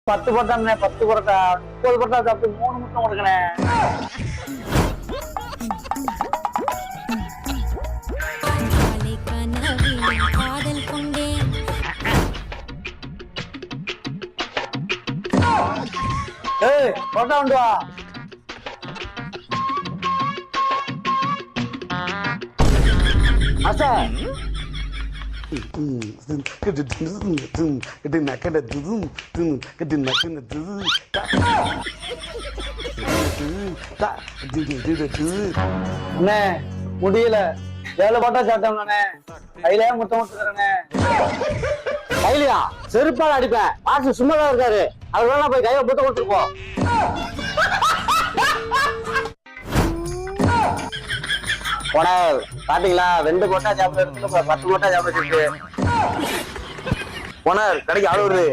10 பரோட்டாண்ணே, 10 பரோட்டா, 30 பரோட்டா சாப்பிட்டு 3 முட்டை கொடுக்கணே. ஏய், பரோட்டா கொண்டு வா. அசா அண்ணே முடியல, 7 பரோட்டா சாப்பிட்டோம்ண்ணே. கையில முட்டை முட்டுறேண்ணே. கையிலையா செருப்பால அடிப்பேன். மாஸ்டர் சும்மாதான் இருக்காரு, அவர் வேணா போய் கையில முட்டை கொடுத்துருப்போம். போனார் பாத்தீங்களா, 2 பரோட்டா சாப்பிட 10 பரோட்டா சாப்பிட போனார். கடைக்கு ஆளு வருது.